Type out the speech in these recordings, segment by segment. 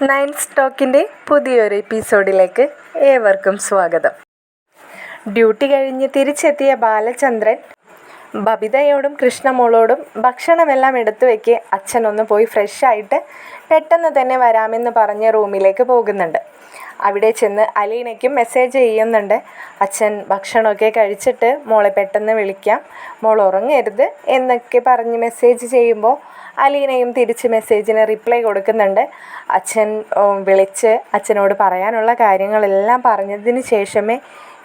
നയൻസ് ടോക്കിൻ്റെ പുതിയൊരു എപ്പിസോഡിലേക്ക് ഏവർക്കും സ്വാഗതം. ഡ്യൂട്ടി കഴിഞ്ഞ് തിരിച്ചെത്തിയ ബാലചന്ദ്രൻ ബബിതയോടും കൃഷ്ണമോളോടും ഭക്ഷണമെല്ലാം എടുത്തു വയ്ക്ക്, അച്ഛനൊന്ന് പോയി ഫ്രഷായിട്ട് പെട്ടെന്ന് തന്നെ വരാമെന്ന് പറഞ്ഞ് റൂമിലേക്ക് പോകുന്നുണ്ട്. അവിടെ ചെന്ന് അലീനയ്ക്കും മെസ്സേജ് ചെയ്യുന്നുണ്ട്. അച്ഛൻ ഭക്ഷണമൊക്കെ കഴിച്ചിട്ട് മോളെ പെട്ടെന്ന് വിളിക്കാം, മോൾ ഉറങ്ങരുത് എന്നൊക്കെ പറഞ്ഞ് മെസ്സേജ് ചെയ്യുമ്പോൾ അലീനയും തിരിച്ച് മെസ്സേജിന് റിപ്ലൈ കൊടുക്കുന്നുണ്ട്. അച്ഛൻ വിളിച്ച് അച്ഛനോട് പറയാനുള്ള കാര്യങ്ങളെല്ലാം പറഞ്ഞതിന് ശേഷമേ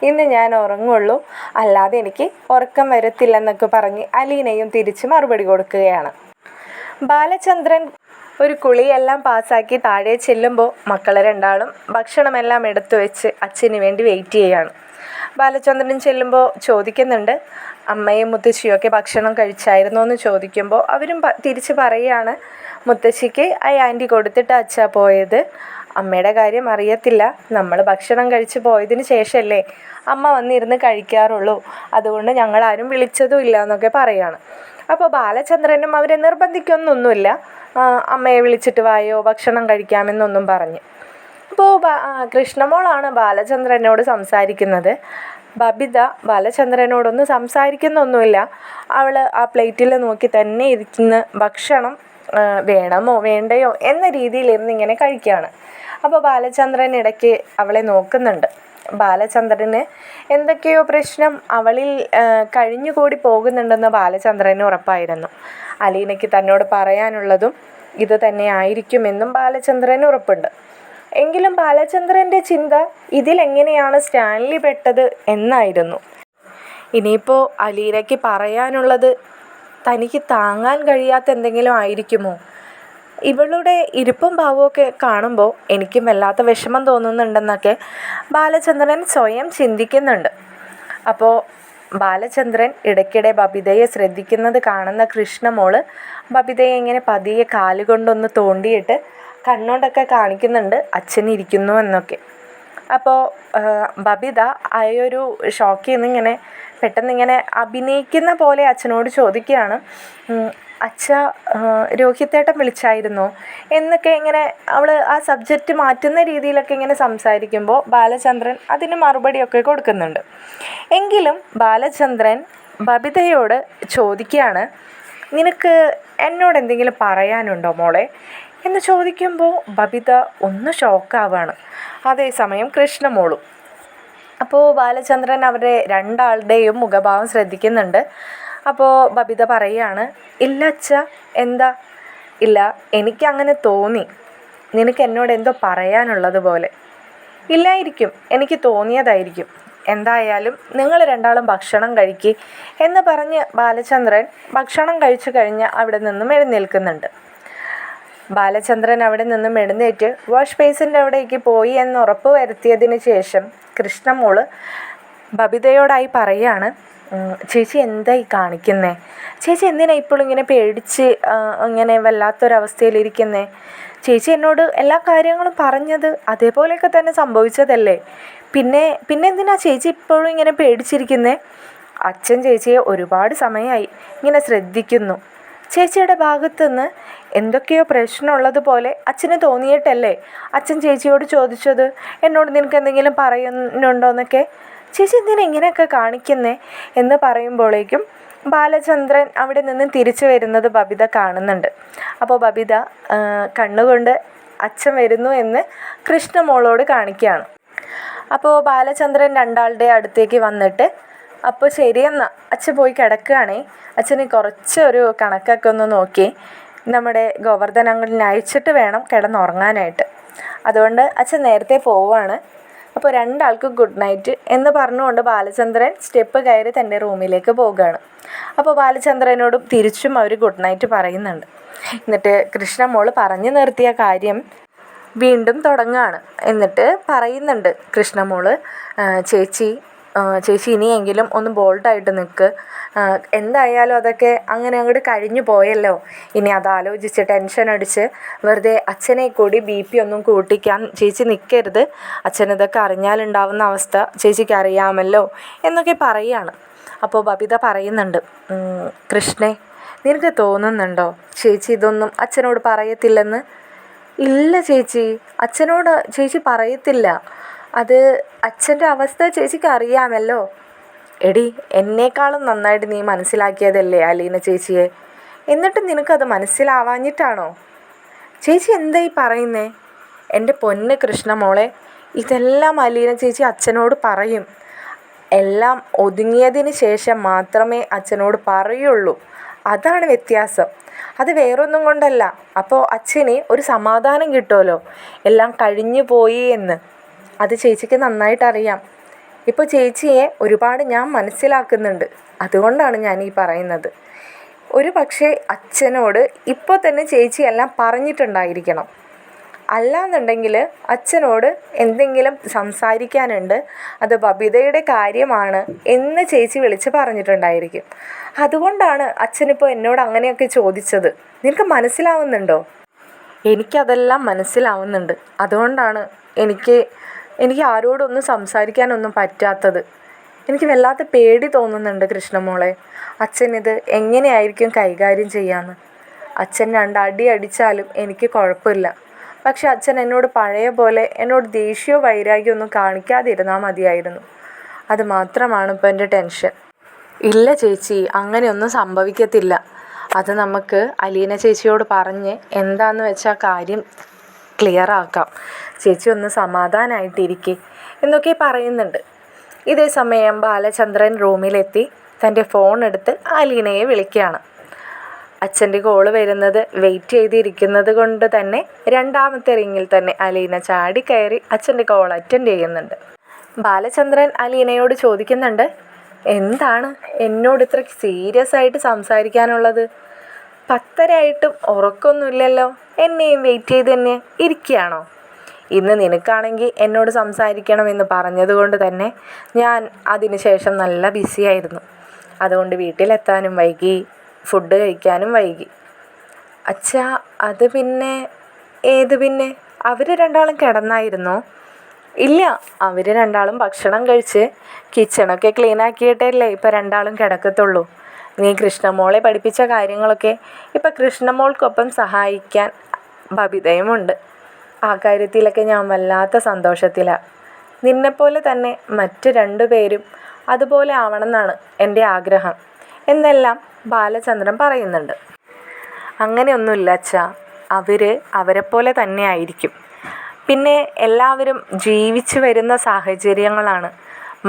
ഇന്ന് ഞാൻ ഉറങ്ങുള്ളൂ, അല്ലാതെ എനിക്ക് ഉറക്കം വരത്തില്ലെന്നൊക്കെ പറഞ്ഞ് അലീനയും തിരിച്ച് മറുപടി കൊടുക്കുകയാണ്. ബാലചന്ദ്രൻ ഒരു കുളിയെല്ലാം പാസ്സാക്കി താഴെ ചെല്ലുമ്പോൾ മക്കൾ രണ്ടാളും ഭക്ഷണമെല്ലാം എടുത്തു വെച്ച് അച്ഛന് വേണ്ടി വെയിറ്റ് ചെയ്യുകയാണ്. ബാലചന്ദ്രൻ ചെല്ലുമ്പോൾ ചോദിക്കുന്നുണ്ട്, അമ്മയും മുത്തശ്ശിയൊക്കെ ഭക്ഷണം കഴിച്ചായിരുന്നോ എന്ന് ചോദിക്കുമ്പോൾ അവരും തിരിച്ച് പറയുകയാണ്, മുത്തശ്ശിക്ക് ആ ആൻറ്റി കൊടുത്തിട്ട് അച്ഛാ പോയത്, അമ്മയുടെ കാര്യം അറിയത്തില്ല, നമ്മൾ ഭക്ഷണം കഴിച്ച് പോയതിന് ശേഷമല്ലേ അമ്മ വന്നിരുന്ന് കഴിക്കാറുള്ളൂ, അതുകൊണ്ട് ഞങ്ങളാരും വിളിച്ചതും ഇല്ല എന്നൊക്കെ പറയുകയാണ്. അപ്പോൾ ബാലചന്ദ്രനും അവരെ നിർബന്ധിക്കൊന്നൊന്നുമില്ല, അമ്മയെ വിളിച്ചിട്ട് വായോ ഭക്ഷണം കഴിക്കാമെന്നൊന്നും പറഞ്ഞ്. അപ്പോൾ കൃഷ്ണമോളാണ് ബാലചന്ദ്രനോട് സംസാരിക്കുന്നത്. ബബിത ബാലചന്ദ്രനോടൊന്നും സംസാരിക്കുന്നൊന്നുമില്ല. അവൾ ആ പ്ലേറ്റിൽ നോക്കി തന്നെ ഇരിക്കുന്ന ഭക്ഷണം വേണമോ വേണ്ടയോ എന്ന രീതിയിലിരുന്ന് ഇങ്ങനെ കഴിക്കുകയാണ്. അപ്പോൾ ബാലചന്ദ്രൻ ഇടയ്ക്ക് അവളെ നോക്കുന്നുണ്ട്. ബാലചന്ദ്രന് എന്തൊക്കെയോ പ്രശ്നം അവളിൽ കഴിഞ്ഞുകൂടി പോകുന്നുണ്ടെന്ന് ബാലചന്ദ്രന് ഉറപ്പായിരുന്നു. അലീനയ്ക്ക് തന്നോട് പറയാനുള്ളതും ഇത് തന്നെ ആയിരിക്കുമെന്നും ബാലചന്ദ്രന് ഉറപ്പുണ്ട്. എങ്കിലും ബാലചന്ദ്രൻ്റെ ചിന്ത ഇതിലെങ്ങനെയാണ് സ്റ്റാൻലി പെട്ടത് എന്നായിരുന്നു. ഇനിയിപ്പോൾ അലീനയ്ക്ക് പറയാനുള്ളത് തനിക്ക് താങ്ങാൻ കഴിയാത്ത എന്തെങ്കിലും ആയിരിക്കുമോ? ഇവളുടെ ഇരിപ്പും ഭാവമൊക്കെ കാണുമ്പോൾ എനിക്കും വല്ലാത്ത വിഷമം തോന്നുന്നുണ്ടെന്നൊക്കെ ബാലചന്ദ്രൻ സ്വയം ചിന്തിക്കുന്നുണ്ട്. അപ്പോൾ ബാലചന്ദ്രൻ ഇടയ്ക്കിടെ ബബിതയെ ശ്രദ്ധിക്കുന്നത് കാണുന്ന കൃഷ്ണമോള് ബബിതയെ ഇങ്ങനെ പതിയെ കാലുകൊണ്ടൊന്ന് തോണ്ടിയിട്ട് കണ്ണോണ്ടൊക്കെ കാണിക്കുന്നുണ്ട് അച്ഛനിരിക്കുന്നു എന്നൊക്കെ. അപ്പോൾ ബബിത ആ ഒരു ഷോക്കിൽ നിന്നിങ്ങനെ പെട്ടെന്നിങ്ങനെ അഭിനയിക്കുന്ന പോലെ അച്ഛനോട് ചോദിക്കുകയാണ്, അച്ഛ രോഹിത്തേട്ടൻ വിളിച്ചായിരുന്നോ എന്നൊക്കെ ഇങ്ങനെ അവൾ ആ സബ്ജക്റ്റ് മാറ്റുന്ന രീതിയിലൊക്കെ ഇങ്ങനെ സംസാരിക്കുമ്പോൾ ബാലചന്ദ്രൻ അതിന് മറുപടിയൊക്കെ കൊടുക്കുന്നുണ്ട്. എങ്കിലും ബാലചന്ദ്രൻ ബബിതയോട് ചോദിക്കുകയാണ്, നിനക്ക് എന്നോട് എന്തെങ്കിലും പറയാനുണ്ടോ മോളെ എന്ന് ചോദിക്കുമ്പോൾ ബബിത ഒന്ന് ഷോക്കാവാണ്. അതേസമയം കൃഷ്ണമോളും. അപ്പോൾ ബാലചന്ദ്രൻ അവരുടെ രണ്ടാളുടെയും മുഖഭാവം ശ്രദ്ധിക്കുന്നുണ്ട്. അപ്പോൾ ബബിത പറയുകയാണ്, ഇല്ല അച്ഛ, എന്താ? ഇല്ല, എനിക്കങ്ങനെ തോന്നി, നിനക്ക് എന്നോട് എന്തോ പറയാനുള്ളത് പോലെ. ഇല്ലായിരിക്കും, എനിക്ക് തോന്നിയതായിരിക്കും. എന്തായാലും നിങ്ങൾ രണ്ടാളും ഭക്ഷണം കഴിക്കുക എന്ന് പറഞ്ഞ് ബാലചന്ദ്രൻ ഭക്ഷണം കഴിച്ചു കഴിഞ്ഞ് അവിടെ നിന്നും എഴുന്നേൽക്കുന്നുണ്ട്. ബാലചന്ദ്രൻ അവിടെ നിന്നും എഴുന്നേറ്റ് വാഷ് ബേസിൻ്റെ അവിടേക്ക് പോയി എന്ന് ഉറപ്പ് വരുത്തിയതിന് ശേഷം കൃഷ്ണമോള് ബബിതയോടായി പറയാണ്, ചേച്ചി എന്തായി കാണിക്കുന്നേ? ചേച്ചി എന്തിനാ ഇപ്പോഴും ഇങ്ങനെ പേടിച്ച് ഇങ്ങനെ വല്ലാത്തൊരവസ്ഥയിലിരിക്കുന്നേ? ചേച്ചി എന്നോട് എല്ലാ കാര്യങ്ങളും പറഞ്ഞത് അതേപോലെയൊക്കെ തന്നെ സംഭവിച്ചതല്ലേ, പിന്നെ എന്തിനാ ചേച്ചി ഇപ്പോഴും ഇങ്ങനെ പേടിച്ചിരിക്കുന്നേ? അച്ഛൻ ചേച്ചിയെ ഒരുപാട് സമയമായി ഇങ്ങനെ ശ്രദ്ധിക്കുന്നു. ചേച്ചിയുടെ ഭാഗത്തുനിന്ന് എന്തൊക്കെയോ പ്രശ്നമുള്ളതുപോലെ അച്ഛന് തോന്നിയിട്ടല്ലേ അച്ഛൻ ചേച്ചിയോട് ചോദിച്ചത്, എന്നോട് നിനക്ക് എന്തെങ്കിലും പറയുന്നുണ്ടോ എന്നൊക്കെ. ചേച്ചി എന്തിനാ ഇങ്ങനെയൊക്കെ കാണിക്കുന്നേ എന്ന് പറയുമ്പോഴേക്കും ബാലചന്ദ്രൻ അവിടെ നിന്ന് തിരിച്ചു വരുന്നത് ബബിത കാണുന്നുണ്ട്. അപ്പോൾ ബബിത കണ്ണുകൊണ്ട് അച്ഛൻ വരുന്നു എന്ന് കൃഷ്ണമോളോട് കാണിക്കുകയാണ്. അപ്പോൾ ബാലചന്ദ്രൻ രണ്ടാളുടെ അടുത്തേക്ക് വന്നിട്ട്, അപ്പോൾ ശരിയെന്നാ അച്ഛൻ പോയി കിടക്കുകയാണേ, അച്ഛന് കുറച്ചൊരു കണക്കൊക്കെ ഒന്ന് നോക്കി നമ്മുടെ ഗോവർദ്ധൻ അങ്കിളിനെ അയച്ചിട്ട് വേണം കിടന്നുറങ്ങാനായിട്ട്, അതുകൊണ്ട് അച്ഛൻ നേരത്തെ പോവുകയാണ്. അപ്പോൾ രണ്ടാൾക്കും ഗുഡ് നൈറ്റ് എന്ന് പറഞ്ഞുകൊണ്ട് ബാലചന്ദ്രൻ സ്റ്റെപ്പ് കയറി തൻ്റെ റൂമിലേക്ക് പോവുകയാണ്. അപ്പോൾ ബാലചന്ദ്രനോടും തിരിച്ചും അവർ ഗുഡ് നൈറ്റ് പറയുന്നുണ്ട്. എന്നിട്ട് കൃഷ്ണമോൾ പറഞ്ഞു നിർത്തിയ കാര്യം വീണ്ടും തുടങ്ങുകയാണ്. എന്നിട്ട് പറയുന്നുണ്ട് കൃഷ്ണമോൾ, ചേച്ചി ഇനിയെങ്കിലും ഒന്ന് ബോൾഡായിട്ട് നിൽക്ക്, എന്തായാലും അതൊക്കെ അങ്ങനെ അങ്ങോട്ട് കഴിഞ്ഞു പോയല്ലോ, ഇനി അതാലോചിച്ച് ടെൻഷൻ അടിച്ച് വെറുതെ അച്ഛനെ കൂടി BP ഒന്നും കൂട്ടിക്കാൻ ചേച്ചി നിൽക്കരുത്, അച്ഛനിതൊക്കെ അറിഞ്ഞാലുണ്ടാവുന്ന അവസ്ഥ ചേച്ചിക്ക് അറിയാമല്ലോ എന്നൊക്കെ പറയുകയാണ്. അപ്പോൾ ബബിത പറയുന്നുണ്ട്, കൃഷ്ണേ നിനക്ക് തോന്നുന്നുണ്ടോ ചേച്ചി ഇതൊന്നും അച്ഛനോട് പറയത്തില്ലെന്ന്? ഇല്ല ചേച്ചി, അച്ഛനോട് ചേച്ചി പറയത്തില്ല. അത് അച്ഛൻ്റെ അവസ്ഥ ചേച്ചിക്ക് അറിയാമല്ലോ. എടി, എന്നേക്കാളും നന്നായിട്ട് നീ മനസ്സിലാക്കിയതല്ലേ അലീന ചേച്ചിയെ. എന്നിട്ട് നിനക്കത് മനസ്സിലാവാഞ്ഞിട്ടാണോ? ചേച്ചി എന്തായി പറയുന്നേ? എൻ്റെ പൊന്ന് കൃഷ്ണമോളെ, ഇതെല്ലാം അലീന ചേച്ചി അച്ഛനോട് പറയും. എല്ലാം ഒതുങ്ങിയതിന് ശേഷം മാത്രമേ അച്ഛനോട് പറയുള്ളൂ. അതാണ് വ്യത്യാസം. അത് വേറൊന്നും കൊണ്ടല്ല. അപ്പോൾ അച്ഛന് ഒരു സമാധാനം കിട്ടുമല്ലോ, എല്ലാം കഴിഞ്ഞു പോയി എന്ന്. അത് ചേച്ചിക്ക് നന്നായിട്ടറിയാം. ഇപ്പോൾ ചേച്ചിയെ ഒരുപാട് ഞാൻ മനസ്സിലാക്കുന്നുണ്ട്. അതുകൊണ്ടാണ് ഞാൻ ഈ പറയുന്നത്. ഒരു പക്ഷേ അച്ഛനോട് ഇപ്പോൾ തന്നെ ചേച്ചി എല്ലാം പറഞ്ഞിട്ടുണ്ടായിരിക്കണം. അല്ലാന്നുണ്ടെങ്കിൽ അച്ഛനോട് എന്തെങ്കിലും സംസാരിക്കാനുണ്ട്, അത് ബബിതയുടെ കാര്യമാണ് എന്ന് ചേച്ചി വിളിച്ച് പറഞ്ഞിട്ടുണ്ടായിരിക്കും. അതുകൊണ്ടാണ് അച്ഛനിപ്പോൾ എന്നോട് അങ്ങനെയൊക്കെ ചോദിച്ചത്. നിനക്ക് മനസ്സിലാവുന്നുണ്ടോ? എനിക്കതെല്ലാം മനസ്സിലാവുന്നുണ്ട്. അതുകൊണ്ടാണ് എനിക്ക് ആരോടൊന്നും സംസാരിക്കാനൊന്നും പറ്റാത്തത്. എനിക്ക് വല്ലാത്ത പേടി തോന്നുന്നുണ്ട് കൃഷ്ണമോളെ. അച്ഛനിത് എങ്ങനെയായിരിക്കും കൈകാര്യം ചെയ്യാമെന്ന്. അച്ഛൻ 2 അടി അടിച്ചാലും എനിക്ക് കുഴപ്പമില്ല. പക്ഷെ അച്ഛൻ എന്നോട് പഴയ പോലെ എന്നോട് ദേഷ്യമോ വൈരാഗ്യമോ ഒന്നും കാണിക്കാതിരുന്നാൽ മതിയായിരുന്നു. അത് മാത്രമാണ് ഇപ്പോൾ എൻ്റെ ടെൻഷൻ. ഇല്ല ചേച്ചി, അങ്ങനെയൊന്നും സംഭവിക്കത്തില്ല. അത് നമുക്ക് അലീന ചേച്ചിയോട് പറഞ്ഞ് എന്താണെന്ന് വെച്ചാൽ കാര്യം ക്ലിയർ ആക്കാം. ചേച്ചി ഒന്ന് സമാധാനമായിട്ടിരിക്കെ എന്നൊക്കെ പറയുന്നുണ്ട്. ഇതേ സമയം ബാലചന്ദ്രൻ റൂമിലെത്തി തൻ്റെ ഫോൺ എടുത്ത് അലീനയെ വിളിക്കുകയാണ്. അച്ഛൻ്റെ കോള് വരുന്നത് വെയിറ്റ് ചെയ്തിരിക്കുന്നത് കൊണ്ട് തന്നെ 2ാമത്തെ റിങ്ങിൽ തന്നെ അലീന ചാടിക്കയറി അച്ഛൻ്റെ കോൾ അറ്റൻഡ് ചെയ്യുന്നുണ്ട്. ബാലചന്ദ്രൻ അലീനയോട് ചോദിക്കുന്നുണ്ട്, എന്താണ് എന്നോട് ഇത്ര സീരിയസ് ആയിട്ട് സംസാരിക്കാനുള്ളത്? 10:30 ആയിട്ടും ഉറക്കമൊന്നുമില്ലല്ലോ. എന്നെയും വെയിറ്റ് ചെയ്ത് തന്നെ ഇരിക്കുകയാണോ? ഇന്ന് നിനക്കാണെങ്കിൽ എന്നോട് സംസാരിക്കണമെന്ന് പറഞ്ഞതുകൊണ്ട് തന്നെ ഞാൻ അതിന് ശേഷം നല്ല ബിസിയായിരുന്നു. അതുകൊണ്ട് വീട്ടിലെത്താനും വൈകി, ഫുഡ് കഴിക്കാനും വൈകി. അച്ഛാ, അത് പിന്നെ? ഏത് പിന്നെ? അവർ 2ആളും കിടന്നായിരുന്നോ? ഇല്ല, അവർ 2ആളും ഭക്ഷണം കഴിച്ച് കിച്ചണൊക്കെ ക്ലീൻ ആക്കിയിട്ടല്ലേ ഇപ്പം 2ആളും കിടക്കത്തുള്ളൂ. നീ കൃഷ്ണമോളെ പഠിപ്പിച്ച കാര്യങ്ങളൊക്കെ ഇപ്പം കൃഷ്ണമോൾക്കൊപ്പം സഹായിക്കാൻ ബബിതയുമുണ്ട്. ആ കാര്യത്തിലൊക്കെ ഞാൻ വല്ലാത്ത സന്തോഷത്തിലാണ്. നിന്നെപ്പോലെ തന്നെ മറ്റ് 2 പേരും അതുപോലെ ആവണമെന്നാണ് എൻ്റെ ആഗ്രഹം എന്നെല്ലാം ബാലചന്ദ്രൻ പറയുന്നുണ്ട്. അങ്ങനെയൊന്നുമില്ല അച്ഛാ, അവരെപ്പോലെ തന്നെ ആയിരിക്കും. പിന്നെ എല്ലാവരും ജീവിച്ചു വരുന്ന സാഹചര്യങ്ങളാണ്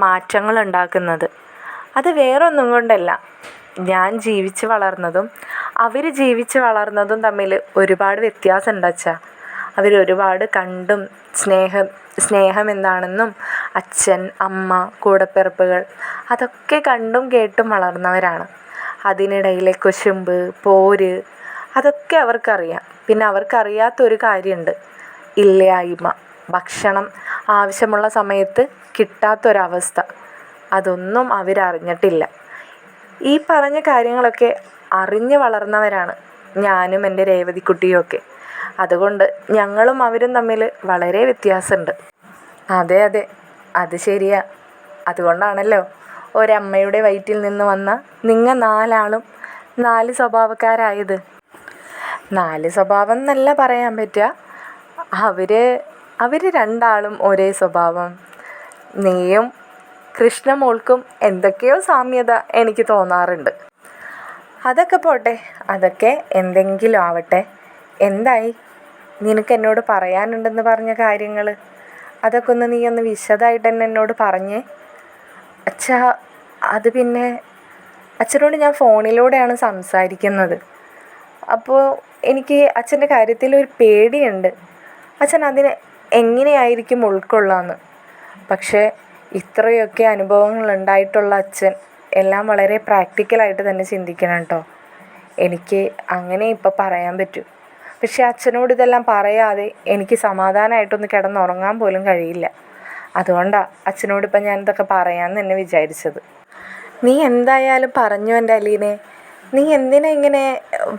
മാറ്റങ്ങൾ ഉണ്ടാക്കുന്നത്. അത് വേറൊന്നും കൊണ്ടല്ല. ഞാൻ ജീവിച്ച് വളർന്നതും അവർ ജീവിച്ച് വളർന്നതും തമ്മിൽ ഒരുപാട് വ്യത്യാസമുണ്ട് അച്ഛാ. അവരൊരുപാട് കണ്ടും സ്നേഹം എന്താണെന്നും അച്ഛൻ, അമ്മ, കൂടപ്പിറപ്പുകൾ അതൊക്കെ കണ്ടും കേട്ടും വളർന്നവരാണ്. അതിനിടയിലെ കുശുമ്പ്, പോര് അതൊക്കെ അവർക്കറിയാം. പിന്നെ അവർക്കറിയാത്തൊരു കാര്യമുണ്ട്, ഇല്ലായ്മ. ഭക്ഷണം ആവശ്യമുള്ള സമയത്ത് കിട്ടാത്തൊരവസ്ഥ. അതൊന്നും അവരറിഞ്ഞിട്ടില്ല. ഈ പറഞ്ഞ കാര്യങ്ങളൊക്കെ അറിഞ്ഞ് വളർന്നവരാണ് ഞാനും എൻ്റെ രേവതിക്കുട്ടിയും. അതുകൊണ്ട് ഞങ്ങളും അവരും തമ്മിൽ വളരെ വ്യത്യാസമുണ്ട്. അതെ, അത് ശരിയാ. അതുകൊണ്ടാണല്ലോ ഒരമ്മയുടെ വയറ്റിൽ നിന്ന് വന്ന നിങ്ങൾ 4ആളും 4 സ്വഭാവക്കാരായത്. 4 സ്വഭാവം എന്നല്ല പറയാൻ പറ്റുക. അവർ 2ആളും ഒരേ സ്വഭാവം. നീയും കൃഷ്ണമോൾക്കും എന്തൊക്കെയോ സാമ്യത എനിക്ക് തോന്നാറുണ്ട്. അതൊക്കെ പോട്ടെ, അതൊക്കെ എന്തെങ്കിലും ആവട്ടെ. എന്തായി? നിനക്ക് എന്നോട് പറയാനുണ്ടെന്ന് പറഞ്ഞ കാര്യങ്ങൾ അതൊക്കെ നീ ഒന്ന് വിശദമായിട്ട് തന്നെ എന്നോട് പറഞ്ഞേ. അച്ഛാ, അത് പിന്നെ അച്ഛനോട് ഞാൻ ഫോണിലൂടെയാണ് സംസാരിക്കുന്നത്. അപ്പോൾ എനിക്ക് അച്ഛൻ്റെ കാര്യത്തിൽ ഒരു പേടിയുണ്ട്. അച്ഛൻ അതിന് എങ്ങനെയായിരിക്കും ഉൾക്കൊള്ളാമെന്ന്. പക്ഷേ ഇത്രയൊക്കെ അനുഭവങ്ങൾ ഉണ്ടായിട്ടുള്ള അച്ഛൻ എല്ലാം വളരെ പ്രാക്ടിക്കലായിട്ട് തന്നെ ചിന്തിക്കണം കേട്ടോ. എനിക്ക് അങ്ങനെ ഇപ്പോൾ പറയാൻ പറ്റൂ. പക്ഷേ അച്ഛനോട് ഇതെല്ലാം പറയാതെ എനിക്ക് സമാധാനമായിട്ടൊന്ന് കിടന്നുറങ്ങാൻ പോലും കഴിയില്ല. അതുകൊണ്ടാണ് അച്ഛനോടിപ്പം ഞാൻ ഇതൊക്കെ പറയാമെന്ന് തന്നെ വിചാരിച്ചത്. നീ എന്തായാലും പറഞ്ഞു എൻ്റെ അലീനെ. നീ എന്തിനാ ഇങ്ങനെ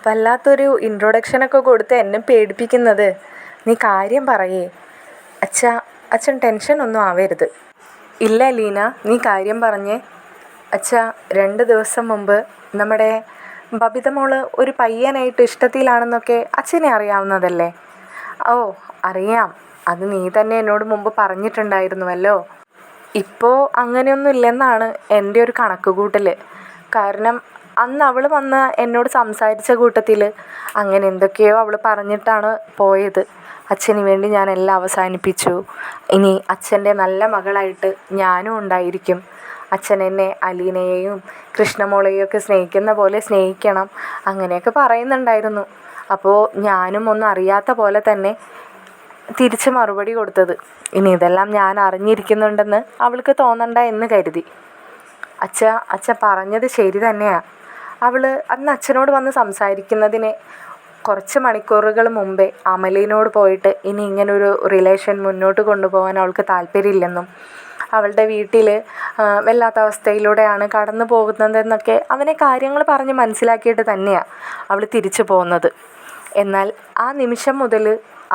വല്ലാത്തൊരു ഇൻട്രൊഡക്ഷനൊക്കെ കൊടുത്ത് എന്നെ പേടിപ്പിക്കുന്നത്? നീ കാര്യം പറയേ. അച്ഛൻ ടെൻഷനൊന്നും ആവരുത്. ഇല്ല അലീന, നീ കാര്യം പറഞ്ഞേ. അച്ഛാ, 2 ദിവസം മുമ്പ് നമ്മുടെ ബബിത മോള് ഒരു പയ്യനായിട്ട് ഇഷ്ടത്തിലാണെന്നൊക്കെ അച്ഛനെ അറിയാവുന്നതല്ലേ. ഓ അറിയാം, അത് നീ തന്നെ എന്നോട് മുമ്പ് പറഞ്ഞിട്ടുണ്ടായിരുന്നുവല്ലോ. ഇപ്പോൾ അങ്ങനെയൊന്നും ഇല്ലെന്നാണ് എൻ്റെ ഒരു കണക്ക് കൂട്ടൽ. കാരണം അന്ന് അവൾ വന്ന് എന്നോട് സംസാരിച്ച കൂട്ടത്തിൽ അങ്ങനെ എന്തൊക്കെയോ അവൾ പറഞ്ഞിട്ടാണ് പോയത്. അച്ഛന് വേണ്ടി ഞാൻ എല്ലാം അവസാനിപ്പിച്ചു, ഇനി അച്ഛൻ്റെ നല്ല മകളായിട്ട് ഞാനും ഉണ്ടായിരിക്കും, അച്ഛൻ എന്നെ അലീനയെയും കൃഷ്ണമോളെയും ഒക്കെ സ്നേഹിക്കുന്ന പോലെ സ്നേഹിക്കണം, അങ്ങനെയൊക്കെ പറയുന്നുണ്ടായിരുന്നു. അപ്പോൾ ഞാനും ഒന്നും അറിയാത്ത പോലെ തന്നെ തിരിച്ച് മറുപടി കൊടുത്തത്. ഇനി ഇതെല്ലാം ഞാൻ അറിഞ്ഞിരിക്കുന്നുണ്ടെന്ന് അവൾക്ക് തോന്നണ്ട എന്ന് കരുതി. അച്ഛൻ പറഞ്ഞത് ശരി തന്നെയാണ്. അവൾ അന്ന് അച്ഛനോട് വന്ന് സംസാരിക്കുന്നതിന് കുറച്ച് മണിക്കൂറുകൾ മുമ്പേ അമലിനോട് പോയിട്ട് ഇനി ഇങ്ങനൊരു റിലേഷൻ മുന്നോട്ട് കൊണ്ടുപോകാൻ അവൾക്ക് താല്പര്യമില്ലെന്നും അവളുടെ വീട്ടിൽ വല്ലാത്ത അവസ്ഥയിലൂടെയാണ് കടന്നു പോകുന്നതെന്നൊക്കെ അവനെ കാര്യങ്ങൾ പറഞ്ഞ് മനസ്സിലാക്കിയിട്ട് തന്നെയാണ് അവൾ തിരിച്ചു പോകുന്നത്. എന്നാൽ ആ നിമിഷം മുതൽ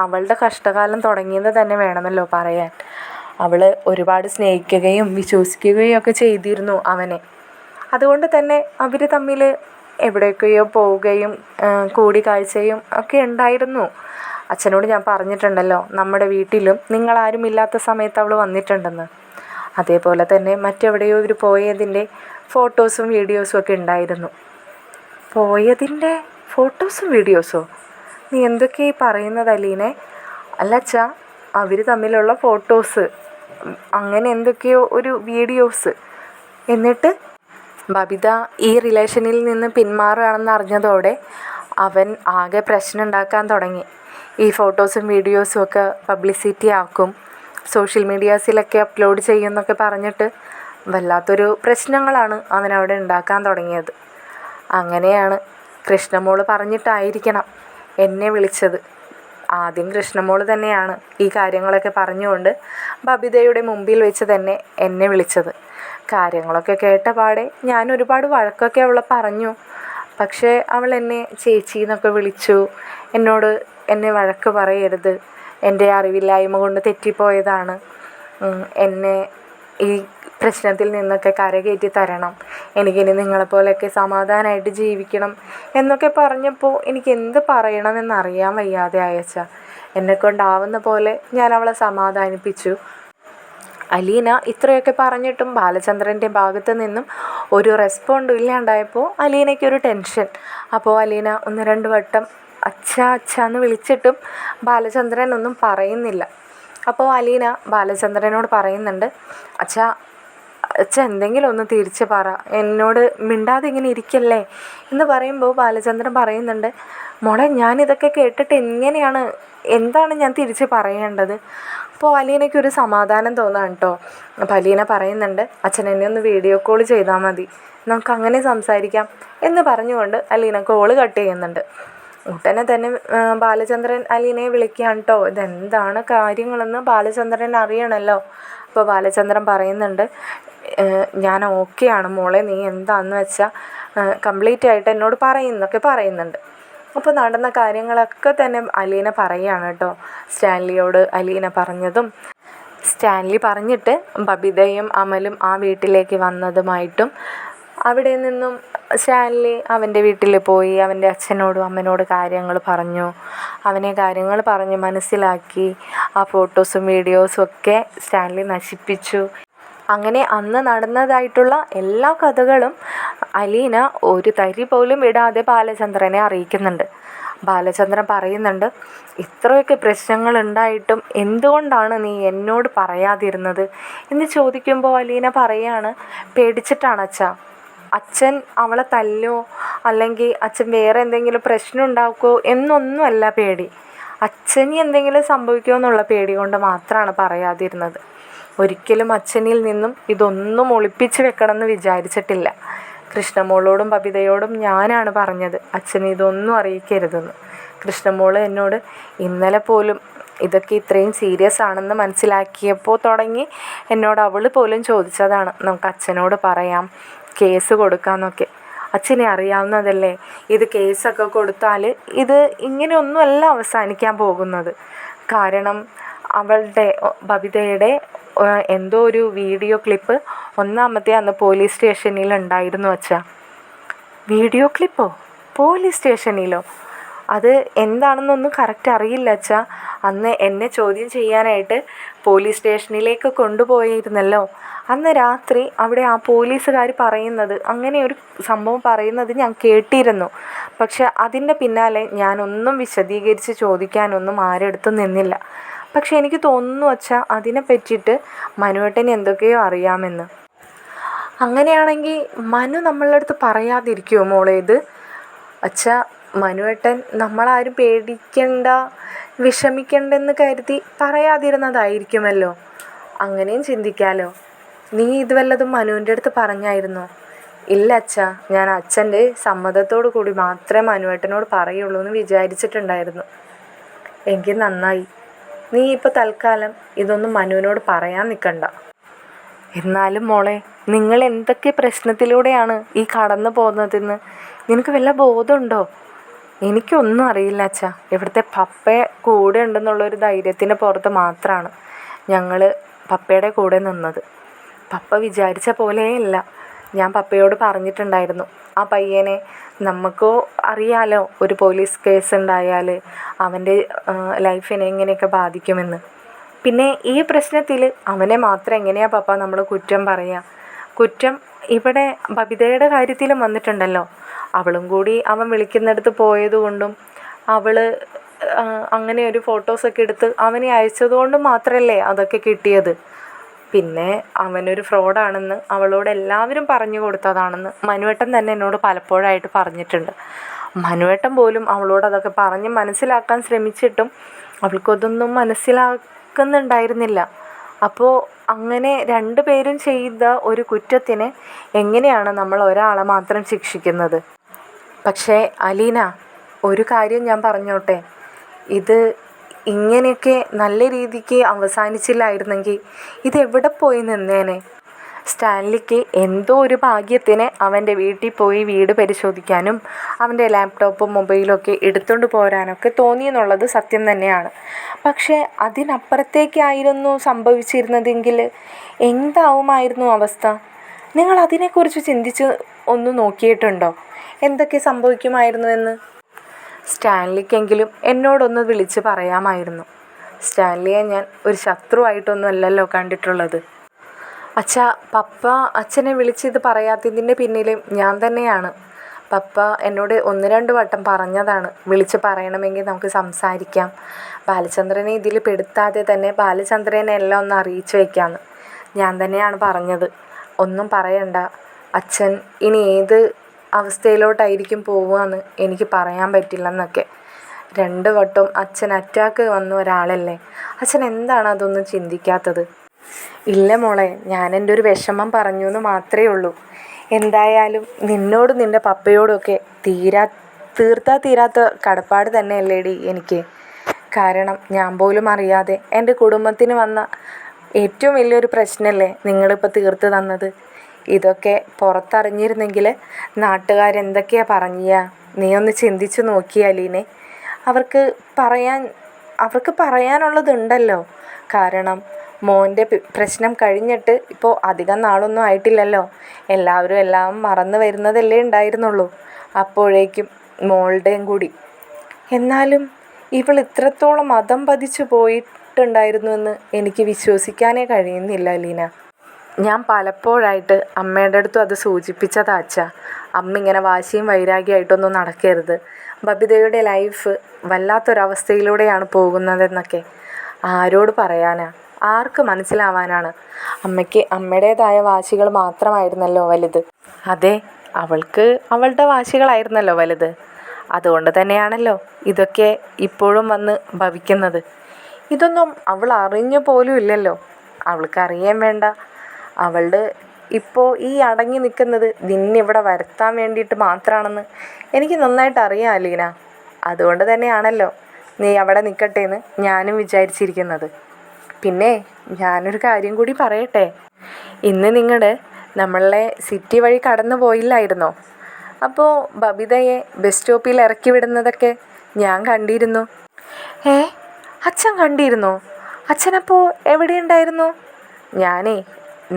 അവളുടെ കഷ്ടകാലം തുടങ്ങിയെന്ന് തന്നെ വേണമല്ലോ പറയാൻ. അവൾ ഒരുപാട് സ്നേഹിക്കുകയും വിശ്വസിക്കുകയും ഒക്കെ ചെയ്തിരുന്നു അവനെ. അതുകൊണ്ട് തന്നെ അവർ തമ്മിൽ എവിടേക്കെയോ പോവുകയും കൂടിക്കാഴ്ചയും ഒക്കെ ഉണ്ടായിരുന്നു. അച്ഛനോട് ഞാൻ പറഞ്ഞിട്ടുണ്ടല്ലോ, നമ്മുടെ വീട്ടിലും നിങ്ങളാരും ഇല്ലാത്ത സമയത്ത് അവൾ വന്നിട്ടുണ്ടെന്ന്. അതേപോലെ തന്നെ മറ്റെവിടെയോ ഇവർ പോയതിൻ്റെ ഫോട്ടോസും വീഡിയോസും ഒക്കെ ഉണ്ടായിരുന്നു. പോയതിൻ്റെ ഫോട്ടോസും വീഡിയോസോ? നീ എന്തൊക്കെയാ ഈ പറയുന്നത് അലീനെ? അല്ല അച്ഛാ, അവർ തമ്മിലുള്ള ഫോട്ടോസ്, അങ്ങനെ എന്തൊക്കെയോ ഒരു വീഡിയോസ്. എന്നിട്ട് ബബിത ഈ റിലേഷനിൽ നിന്ന് പിന്മാറുകയാണെന്ന് അറിഞ്ഞതോടെ അവൻ ആകെ പ്രശ്നം ഉണ്ടാക്കാൻ തുടങ്ങി. ഈ ഫോട്ടോസും വീഡിയോസും ഒക്കെ പബ്ലിസിറ്റി ആക്കും, സോഷ്യൽ മീഡിയാസിലൊക്കെ അപ്ലോഡ് ചെയ്യുമെന്നൊക്കെ പറഞ്ഞിട്ട് വല്ലാത്തൊരു പ്രശ്നങ്ങളാണ് അവനവിടെ ഉണ്ടാക്കാൻ തുടങ്ങിയത്. അങ്ങനെയാണ് കൃഷ്ണമോൾ പറഞ്ഞിട്ടായിരിക്കണം എന്നെ വിളിച്ചത്. ആദ്യം കൃഷ്ണമോൾ തന്നെയാണ് ഈ കാര്യങ്ങളൊക്കെ പറഞ്ഞുകൊണ്ട് ബബിതയുടെ മുമ്പിൽ വെച്ച് തന്നെ എന്നെ വിളിച്ചത്. കാര്യങ്ങളൊക്കെ കേട്ട പാടെ ഞാൻ ഒരുപാട് വഴക്കൊക്കെ അവളെ പറഞ്ഞു. പക്ഷേ അവൾ എന്നെ ചേച്ചി എന്നൊക്കെ വിളിച്ചു. എന്നെ വഴക്ക് പറയരുത്, എൻ്റെ അറിവില്ലായ്മ കൊണ്ട് തെറ്റിപ്പോയതാണ്, എന്നെ ഈ പ്രശ്നത്തിൽ നിന്നൊക്കെ കരകയറ്റി തരണം, എനിക്കിനി നിങ്ങളെപ്പോലെയൊക്കെ സമാധാനമായിട്ട് ജീവിക്കണം എന്നൊക്കെ പറഞ്ഞപ്പോൾ എനിക്ക് എന്ത് പറയണമെന്നറിയാൻ വയ്യാതെ അയച്ച. എന്നെക്കൊണ്ടാവുന്ന പോലെ ഞാൻ അവളെ സമാധാനിപ്പിച്ചു. അലീന ഇത്രയൊക്കെ പറഞ്ഞിട്ടും ബാലചന്ദ്രൻ്റെ ഭാഗത്ത് നിന്നും ഒരു റെസ്പോണ്ടും ഇല്ലാണ്ടായപ്പോൾ അലീനയ്ക്കൊരു ടെൻഷൻ. അപ്പോൾ അലീന 1-2 വട്ടം അച്ഛ എന്ന് വിളിച്ചിട്ടും ബാലചന്ദ്രൻ ഒന്നും പറയുന്നില്ല. അപ്പോൾ അലീന ബാലചന്ദ്രനോട് പറയുന്നുണ്ട്, അച്ഛ എന്തെങ്കിലും ഒന്ന് തിരിച്ച് പറ, എന്നോട് മിണ്ടാതെ ഇങ്ങനെ ഇരിക്കല്ലേ എന്ന് പറയുമ്പോൾ ബാലചന്ദ്രൻ പറയുന്നുണ്ട്, മോളെ ഞാനിതൊക്കെ കേട്ടിട്ട് എന്താണ് ഞാൻ തിരിച്ച് പറയേണ്ടത്? അപ്പോൾ അലീനയ്ക്കൊരു സമാധാനം തോന്നാണ് കേട്ടോ. അപ്പോൾ അലീന പറയുന്നുണ്ട്, അച്ഛൻ എന്നെ ഒന്ന് വീഡിയോ കോൾ ചെയ്താൽ മതി, നമുക്ക് അങ്ങനെ സംസാരിക്കാം എന്ന് പറഞ്ഞുകൊണ്ട് അലീന കോൾ കട്ട് ചെയ്യുന്നുണ്ട്. ഉടനെ തന്നെ ബാലചന്ദ്രൻ അലീനയെ വിളിക്കുകയാണ് കേട്ടോ. ഇതെന്താണ് കാര്യങ്ങളെന്ന് ബാലചന്ദ്രൻ അറിയണമല്ലോ. അപ്പോൾ ബാലചന്ദ്രൻ പറയുന്നുണ്ട്, ഞാൻ ഓക്കെയാണ് മോളെ, നീ എന്താണെന്ന് വെച്ചാൽ കംപ്ലീറ്റ് ആയിട്ട് എന്നോട് പറയുന്നുണ്ട്. അപ്പോൾ നടന്ന കാര്യങ്ങളൊക്കെ തന്നെ അലീന പറയുകയാണ് കേട്ടോ. സ്റ്റാൻലിയോട് അലീന പറഞ്ഞതും സ്റ്റാൻലി പറഞ്ഞിട്ട് ബബിതയും അമലും ആ വീട്ടിലേക്ക് വന്നതുമായിട്ടും അവിടെ നിന്നും സ്റ്റാൻലി അവൻ്റെ വീട്ടിൽ പോയി അവൻ്റെ അച്ഛനോടും അമ്മനോട് കാര്യങ്ങൾ പറഞ്ഞു. അവനെ കാര്യങ്ങൾ പറഞ്ഞ് മനസ്സിലാക്കി. ആ ഫോട്ടോസും വീഡിയോസും ഒക്കെ സ്റ്റാൻലി നശിപ്പിച്ചു. അങ്ങനെ അന്ന് നടന്നതായിട്ടുള്ള എല്ലാ കഥകളും അലീന ഒരു തരി പോലും ഇടാതെ ബാലചന്ദ്രനെ അറിയിക്കുന്നുണ്ട്. ബാലചന്ദ്രൻ പറയുന്നുണ്ട്, ഇത്രയൊക്കെ പ്രശ്നങ്ങൾ ഉണ്ടായിട്ടും എന്തുകൊണ്ടാണ് നീ എന്നോട് പറയാതിരുന്നത് എന്ന് ചോദിക്കുമ്പോൾ അലീന പറയാണ്, പേടിച്ചിട്ടാണ് അച്ഛൻ അവളെ തല്ലോ അല്ലെങ്കിൽ അച്ഛൻ വേറെ എന്തെങ്കിലും പ്രശ്നം ഉണ്ടാക്കുമോ എന്നൊന്നുമല്ല പേടി, അച്ഛന് എന്തെങ്കിലും സംഭവിക്കുമോ എന്നുള്ള പേടി കൊണ്ട് മാത്രമാണ് പറയാതിരുന്നത്. ഒരിക്കലും അച്ഛനിൽ നിന്നും ഇതൊന്നും ഒളിപ്പിച്ച് വെക്കണമെന്ന് വിചാരിച്ചിട്ടില്ല. കൃഷ്ണമോളോടും ബബിതയോടും ഞാനാണ് പറഞ്ഞത് അച്ഛനെ ഇതൊന്നും അറിയിക്കരുതെന്ന്. കൃഷ്ണമോൾ എന്നോട് ഇന്നലെ പോലും ഇതൊക്കെ ഇത്രയും സീരിയസ് ആണെന്ന് മനസ്സിലാക്കിയപ്പോൾ തുടങ്ങി എന്നോട് അവൾ പോലും ചോദിച്ചതാണ്, നമുക്ക് അച്ഛനോട് പറയാം, കേസ് കൊടുക്കാമെന്നൊക്കെ. അച്ഛനെ അറിയാവുന്നതല്ലേ, ഇത് കേസൊക്കെ കൊടുത്താൽ ഇത് ഇങ്ങനെയൊന്നുമല്ല അവസാനിക്കാൻ പോകുന്നത്. കാരണം ബബിതയുടെ എന്തോ ഒരു വീഡിയോ ക്ലിപ്പ് ഒന്നാമത്തെ അന്ന് പോലീസ് സ്റ്റേഷനിൽ ഉണ്ടായിരുന്നു വീഡിയോ ക്ലിപ്പോ? പോലീസ് സ്റ്റേഷനിലോ? അത് എന്താണെന്നൊന്നും കറക്റ്റ് അറിയില്ല അച്ഛാ. അന്ന് എന്നെ ചോദ്യം ചെയ്യാനായിട്ട് പോലീസ് സ്റ്റേഷനിലേക്ക് കൊണ്ടുപോയിരുന്നല്ലോ. അന്ന് രാത്രി അവിടെ ആ പോലീസുകാർ പറയുന്നത്, അങ്ങനെ ഒരു സംഭവം പറയുന്നത് ഞാൻ കേട്ടിരുന്നു. പക്ഷെ അതിൻ്റെ പിന്നാലെ ഞാനൊന്നും വിശദീകരിച്ച് ചോദിക്കാനൊന്നും ആരെടുത്തും നിന്നില്ല. പക്ഷെ എനിക്ക് തോന്നുന്നു അച്ഛാ, അതിനെ പറ്റിയിട്ട് മനുവേട്ടന് എന്തൊക്കെയോ അറിയാമെന്ന്. അങ്ങനെയാണെങ്കിൽ മനു നമ്മളുടെ അടുത്ത് പറയാതിരിക്കുമോ മോളെ ഇത്? അച്ഛാ, മനുവേട്ടൻ നമ്മളാരും പേടിക്കണ്ട, വിഷമിക്കണ്ടെന്ന് കരുതി പറയാതിരുന്നതായിരിക്കുമല്ലോ. അങ്ങനെയും ചിന്തിക്കാമല്ലോ. നീ ഇത് വല്ലതും മനുവിൻ്റെ അടുത്ത് പറഞ്ഞായിരുന്നോ? ഇല്ല അച്ഛാ, ഞാൻ അച്ഛൻ്റെ സമ്മതത്തോടു കൂടി മാത്രമേ മനുവേട്ടനോട് പറയുള്ളൂ എന്ന് വിചാരിച്ചിട്ടുണ്ടായിരുന്നു. എങ്കിൽ നന്നായി. നീ ഇപ്പോൾ തൽക്കാലം ഇതൊന്നും മനുവിനോട് പറയാൻ നിൽക്കണ്ട. എന്നാലും മോളെ, നിങ്ങൾ എന്തൊക്കെ പ്രശ്നത്തിലൂടെയാണ് ഈ കടന്നു പോകുന്നതെന്ന് നിനക്ക് വല്ല ബോധമുണ്ടോ? എനിക്കൊന്നും അറിയില്ല അച്ഛാ. ഇവിടുത്തെ പപ്പ കൂടെ ഉണ്ടെന്നുള്ളൊരു ധൈര്യത്തിൻ്റെ പുറത്ത് മാത്രമാണ് ഞങ്ങൾ പപ്പയുടെ കൂടെ നിന്നത്. പപ്പ വിചാരിച്ച പോലെയല്ല. ഞാൻ പപ്പയോട് പറഞ്ഞിട്ടുണ്ടായിരുന്നു, ആ പയ്യനെ നമുക്കോ അറിയാലോ, ഒരു പോലീസ് കേസ് ഉണ്ടായാൽ അവൻ്റെ ലൈഫിനെ എങ്ങനെയൊക്കെ ബാധിക്കുമെന്ന്. പിന്നെ ഈ പ്രശ്നത്തിൽ അവനെ മാത്രം എങ്ങനെയാണ് പപ്പ നമ്മൾ കുറ്റം പറയുക? കുറ്റം ഇവിടെ ബബിതയുടെ കാര്യത്തിലും വന്നിട്ടുണ്ടല്ലോ. അവളും കൂടി അവൻ വിളിക്കുന്നിടത്ത് പോയതുകൊണ്ടും അവൾ അങ്ങനെ ഒരു ഫോട്ടോസൊക്കെ എടുത്ത് അവനെ അയച്ചതുകൊണ്ടും മാത്രമല്ലേ അതൊക്കെ കിട്ടിയത്. പിന്നെ അവനൊരു ഫ്രോഡാണെന്ന് അവളോട് എല്ലാവരും പറഞ്ഞു കൊടുത്തതാണെന്ന് മനുവേട്ടൻ തന്നെ എന്നോട് പലപ്പോഴായിട്ട് പറഞ്ഞിട്ടുണ്ട്. മനുവേട്ടൻ പോലും അവളോട് അതൊക്കെ പറഞ്ഞ് മനസ്സിലാക്കാൻ ശ്രമിച്ചിട്ടും അവൾക്കതൊന്നും മനസ്സിലാക്കുന്നുണ്ടായിരുന്നില്ല. അപ്പോൾ അങ്ങനെ രണ്ടു പേരും ചെയ്ത ഒരു കുറ്റത്തിന് എങ്ങനെയാണ് നമ്മൾ ഒരാളെ മാത്രം ശിക്ഷിക്കുന്നത്? പക്ഷേ അലീന, ഒരു കാര്യം ഞാൻ പറഞ്ഞോട്ടെ, ഇത് ഇങ്ങനെയൊക്കെ നല്ല രീതിക്ക് അവസാനിച്ചില്ലായിരുന്നെങ്കിൽ ഇതെവിടെ പോയി നിന്നേനെ? സ്റ്റാൻലിക്ക് എന്തോ ഒരു ഭാഗ്യത്തിന് അവൻ്റെ വീട്ടിൽ പോയി വീട് പരിശോധിക്കാനും അവൻ്റെ ലാപ്ടോപ്പും മൊബൈലൊക്കെ എടുത്തുകൊണ്ട് പോരാനൊക്കെ തോന്നിയെന്നുള്ളത് സത്യം തന്നെയാണ്. പക്ഷേ അതിനപ്പുറത്തേക്കായിരുന്നു സംഭവിച്ചിരുന്നതെങ്കിൽ എന്താവുമായിരുന്നു അവസ്ഥ? നിങ്ങൾ അതിനെക്കുറിച്ച് ചിന്തിച്ച് ഒന്ന് നോക്കിയിട്ടുണ്ടോ? എന്തൊക്കെ സംഭവിക്കുമായിരുന്നു എന്ന്? സ്റ്റാൻലിക്കെങ്കിലും എന്നോടൊന്ന് വിളിച്ച് പറയാമായിരുന്നു. സ്റ്റാൻലിയെ ഞാൻ ഒരു ശത്രുവായിട്ടൊന്നും അല്ലല്ലോ കണ്ടിട്ടുള്ളത്. അച്ഛാ, പപ്പ അച്ഛനെ വിളിച്ചിത് പറയാത്തതിൻ്റെ പിന്നിലും ഞാൻ തന്നെയാണ്. പപ്പ എന്നോട് 1-2 വട്ടം പറഞ്ഞതാണ്, വിളിച്ച് പറയണമെങ്കിൽ നമുക്ക് സംസാരിക്കാം, ബാലചന്ദ്രനെ ഇതിൽ പെടുത്താതെ തന്നെ ബാലചന്ദ്രനെ എല്ലാം ഒന്ന് അറിയിച്ചു വയ്ക്കാമെന്ന്. ഞാൻ തന്നെയാണ് പറഞ്ഞത്, ഒന്നും പറയണ്ട, അച്ഛൻ ഇനി ഏത് അവസ്ഥയിലോട്ടായിരിക്കും പോവുകയെന്ന് എനിക്ക് പറയാൻ പറ്റില്ലെന്നൊക്കെ. 2 വട്ടം അച്ഛൻ അറ്റാക്ക് വന്ന ഒരാളല്ലേ, അച്ഛൻ എന്താണ് അതൊന്നും ചിന്തിക്കാത്തത്? ഇല്ല മോളെ, ഞാൻ എൻ്റെ ഒരു വിഷമം പറഞ്ഞു എന്ന് മാത്രമേ ഉള്ളൂ. എന്തായാലും നിന്നോടും നിൻ്റെ പപ്പയോടുമൊക്കെ തീരാത്ത കടപ്പാട് തന്നെയല്ലേടി എനിക്ക്. കാരണം ഞാൻ പോലും അറിയാതെ എൻ്റെ കുടുംബത്തിന് വന്ന ഏറ്റവും വലിയൊരു പ്രശ്നമല്ലേ നിങ്ങളിപ്പോൾ തീർത്ത് തന്നത്. ഇതൊക്കെ പുറത്തറിഞ്ഞിരുന്നെങ്കിൽ നാട്ടുകാരെന്തൊക്കെയാണ് പറയുക? നീ ഒന്ന് ചിന്തിച്ച് നോക്കിയേ അലീനെ. അവർക്ക് പറയാനുള്ളതുണ്ടല്ലോ. കാരണം മോൻ്റെ പ്രശ്നം കഴിഞ്ഞിട്ട് ഇപ്പോൾ അധികം നാളൊന്നും ആയിട്ടില്ലല്ലോ. എല്ലാവരും എല്ലാം മറന്നു വരുന്നതല്ലേ ഉണ്ടായിരുന്നുള്ളൂ. അപ്പോഴേക്കും മോളുടെയും കൂടി. എന്നാലും ഇവൾ ഇത്രത്തോളം മതം പതിച്ചു പോയിട്ടുണ്ടായിരുന്നുവെന്ന് എനിക്ക് വിശ്വസിക്കാനേ കഴിയുന്നില്ല അലീന. ഞാൻ പലപ്പോഴായിട്ട് അമ്മയുടെ അടുത്തും അത് സൂചിപ്പിച്ചതാ അച്ഛാ. അമ്മ ഇങ്ങനെ വാശിയും വൈരാഗ്യമായിട്ടൊന്നും നടക്കരുത്, ബബിതയുടെ ലൈഫ് വല്ലാത്തൊരവസ്ഥയിലൂടെയാണ് പോകുന്നതെന്നൊക്കെ. ആരോട് പറയാനാ? ആർക്ക് മനസ്സിലാവാനാണ്? അമ്മയ്ക്ക് അമ്മയുടേതായ വാശികൾ മാത്രമായിരുന്നല്ലോ വലുത്. അതെ, അവൾക്ക് അവളുടെ വാശികളായിരുന്നല്ലോ വലുത്. അതുകൊണ്ട് തന്നെയാണല്ലോ ഇതൊക്കെ ഇപ്പോഴും വന്ന് ഭവിക്കുന്നത്. ഇതൊന്നും അവൾ അറിഞ്ഞു പോലും ഇല്ലല്ലോ. അവൾക്കറിയാൻ വേണ്ട. അവളുടെ ഇപ്പോൾ ഈ അടങ്ങി നിൽക്കുന്നത് നിന്നിവിടെ വരുത്താൻ വേണ്ടിയിട്ട് മാത്രമാണെന്ന് എനിക്ക് നന്നായിട്ട് അറിയാം അലീന. അതുകൊണ്ട് തന്നെയാണല്ലോ നീ അവിടെ നിൽക്കട്ടെ എന്ന് ഞാനും വിചാരിച്ചിരിക്കുന്നത്. പിന്നെ ഞാനൊരു കാര്യം കൂടി പറയട്ടെ. ഇന്ന് നമ്മളെ സിറ്റി വഴി കടന്നു പോയില്ലായിരുന്നോ? അപ്പോൾ ബബിതയെ ബസ് സ്റ്റോപ്പിൽ ഇറക്കി വിടുന്നതൊക്കെ ഞാൻ കണ്ടിരുന്നു. അച്ഛൻ കണ്ടിരുന്നോ? അച്ഛനപ്പോൾ എവിടെയുണ്ടായിരുന്നു? ഞാനേ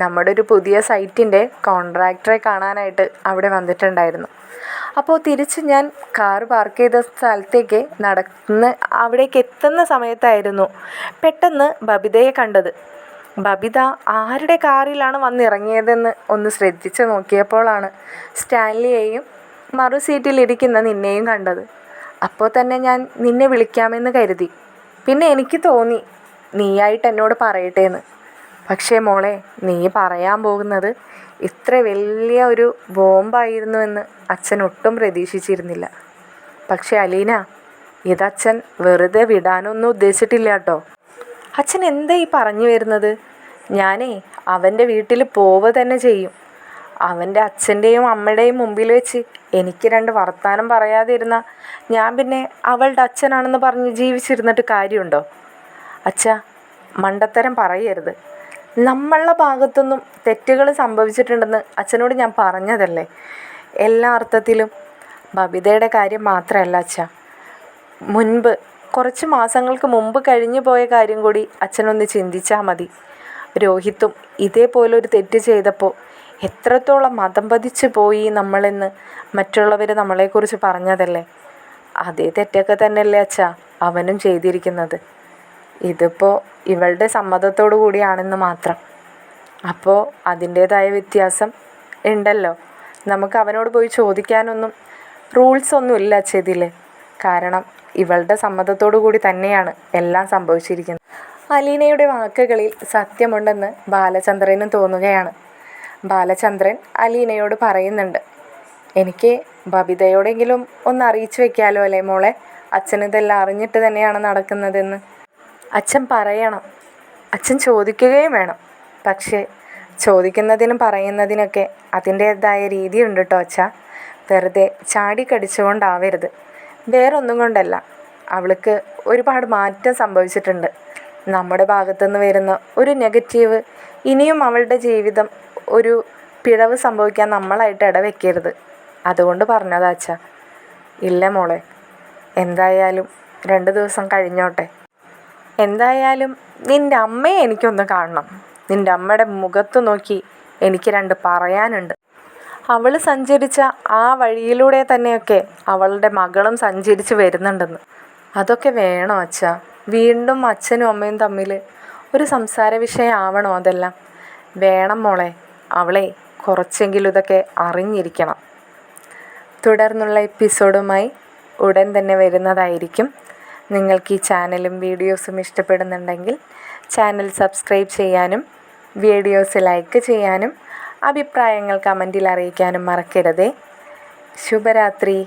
നമ്മുടെ ഒരു പുതിയ സൈറ്റിൻ്റെ കോൺട്രാക്ടറെ കാണാനായിട്ട് അവിടെ വന്നിട്ടുണ്ടായിരുന്നു. അപ്പോൾ തിരിച്ച് ഞാൻ കാറ് പാർക്ക് ചെയ്ത സ്ഥലത്തേക്ക് നടന്ന് അവിടേക്ക് എത്തുന്ന സമയത്തായിരുന്നു പെട്ടെന്ന് ബബിതയെ കണ്ടത്. ബബിത ആരുടെ കാറിലാണ് വന്നിറങ്ങിയതെന്ന് ഒന്ന് ശ്രദ്ധിച്ച് നോക്കിയപ്പോഴാണ് സ്റ്റാൻലിയെയും മറു സീറ്റിലിരിക്കുന്ന നിന്നെയും കണ്ടത്. അപ്പോൾ തന്നെ ഞാൻ നിന്നെ വിളിക്കാമെന്ന് കരുതി. പിന്നെ എനിക്ക് തോന്നി നീയായിട്ട് എന്നോട് പറയട്ടേന്ന്. പക്ഷേ മോളെ, നീ പറയാൻ പോകുന്നത് ഇത്ര വലിയ ഒരു ബോംബായിരുന്നുവെന്ന് അച്ഛൻ ഒട്ടും പ്രതീക്ഷിച്ചിരുന്നില്ല. പക്ഷേ അലീന, ഇതച്ഛൻ വെറുതെ വിടാനൊന്നും ഉദ്ദേശിച്ചിട്ടില്ല കേട്ടോ. അച്ഛൻ എന്താ ഈ പറഞ്ഞു വരുന്നത്? ഞാനേ അവൻ്റെ വീട്ടിൽ പോവുക തന്നെ ചെയ്യും. അവൻ്റെ അച്ഛൻ്റെയും അമ്മയുടെയും മുമ്പിൽ വെച്ച് എനിക്ക് 2 വർത്താനം പറയാതിരുന്ന ഞാൻ പിന്നെ അവളുടെ അച്ഛനാണെന്ന് പറഞ്ഞ് ജീവിച്ചിരുന്നിട്ട് കാര്യമുണ്ടോ? അച്ഛാ, മണ്ടത്തരം പറയരുത്. നമ്മളുടെ ഭാഗത്തൊന്നും തെറ്റുകൾ സംഭവിച്ചിട്ടുണ്ടെന്ന് അച്ഛനോട് ഞാൻ പറഞ്ഞതല്ലേ. എല്ലാ അർത്ഥത്തിലും ബബിതയുടെ കാര്യം മാത്രമല്ല അച്ഛാ, കുറച്ച് മാസങ്ങൾക്ക് മുമ്പ് കഴിഞ്ഞു പോയ കാര്യം കൂടി അച്ഛനൊന്ന് ചിന്തിച്ചാൽ മതി. രോഹിത്തും ഇതേപോലൊരു തെറ്റ് ചെയ്തപ്പോൾ എത്രത്തോളം മതം പതിച്ചു പോയി നമ്മളെന്ന് മറ്റുള്ളവർ നമ്മളെക്കുറിച്ച് പറഞ്ഞതല്ലേ. അതേ തെറ്റൊക്കെ തന്നെയല്ലേ അച്ഛാ അവനും ചെയ്തിരിക്കുന്നത്. ഇതിപ്പോൾ ഇവളുടെ സമ്മതത്തോടു കൂടിയാണെന്ന് മാത്രം. അപ്പോൾ അതിൻ്റേതായ വ്യത്യാസം ഉണ്ടല്ലോ. നമുക്ക് അവനോട് പോയി ചോദിക്കാനൊന്നും റൂൾസൊന്നും ഇല്ല അച്ഛ ഇതിൽ. കാരണം ഇവളുടെ സമ്മതത്തോടു കൂടി തന്നെയാണ് എല്ലാം സംഭവിച്ചിരിക്കുന്നത്. അലീനയുടെ വാക്കുകളിൽ സത്യമുണ്ടെന്ന് ബാലചന്ദ്രനും തോന്നുകയാണ്. ബാലചന്ദ്രൻ അലീനയോട് പറയുന്നുണ്ട്, എനിക്ക് ബബിതയോടെങ്കിലും ഒന്ന് അറിയിച്ചു വെക്കാലോ അല്ലേ മോളെ, അച്ഛനിതെല്ലാം അറിഞ്ഞിട്ട് തന്നെയാണ് നടക്കുന്നതെന്ന്. അച്ഛൻ പറയണം, അച്ഛൻ ചോദിക്കുകയും വേണം. പക്ഷേ ചോദിക്കുന്നതിനും പറയുന്നതിനൊക്കെ അതിൻ്റേതായ രീതിയുണ്ട് കേട്ടോ അച്ഛാ. വെറുതെ ചാടിക്കടിച്ചുകൊണ്ടാവരുത്. വേറൊന്നും കൊണ്ടല്ല, അവൾക്ക് ഒരുപാട് മാറ്റം സംഭവിച്ചിട്ടുണ്ട്. നമ്മുടെ ഭാഗത്തുനിന്ന് വരുന്ന ഒരു നെഗറ്റീവ് ഇനിയും അവളുടെ ജീവിതം ഒരു പിഴവ് സംഭവിക്കാൻ നമ്മളായിട്ട് ഇടവെക്കരുത്. അതുകൊണ്ട് പറഞ്ഞതാ അച്ഛാ. ഇല്ല മോളെ, എന്തായാലും 2 ദിവസം കഴിഞ്ഞോട്ടെ. എന്തായാലും നിൻ്റെ അമ്മയെ എനിക്കൊന്ന് കാണണം. നിൻ്റെ അമ്മയുടെ മുഖത്ത് നോക്കി എനിക്ക് 2 പറയാനുണ്ട്. അവൾ സഞ്ചരിച്ച ആ വഴിയിലൂടെ തന്നെയൊക്കെ അവളുടെ മകളും സഞ്ചരിച്ച് വരുന്നുണ്ടെന്ന്. അതൊക്കെ വേണോ അച്ഛാ? വീണ്ടും അച്ഛനും അമ്മയും തമ്മിൽ ഒരു സംസാര വിഷയമാവണോ അതെല്ലാം? വേണം മോളെ. അവളെ കുറച്ചെങ്കിലും ഇതൊക്കെ അറിഞ്ഞിരിക്കണം. തുടർന്നുള്ള എപ്പിസോഡുമായി ഉടൻ തന്നെ വരുന്നതായിരിക്കും. നിങ്ങൾക്ക് ഈ ചാനലും വീഡിയോസും ഇഷ്ടപ്പെടുന്നുണ്ടെങ്കിൽ ചാനൽ സബ്സ്ക്രൈബ് ചെയ്യാനും വീഡിയോസ് ലൈക്ക് ചെയ്യാനും അഭിപ്രായങ്ങൾ കമൻറ്റിൽ അറിയിക്കാനും മറക്കരുതേ. ശുഭരാത്രി.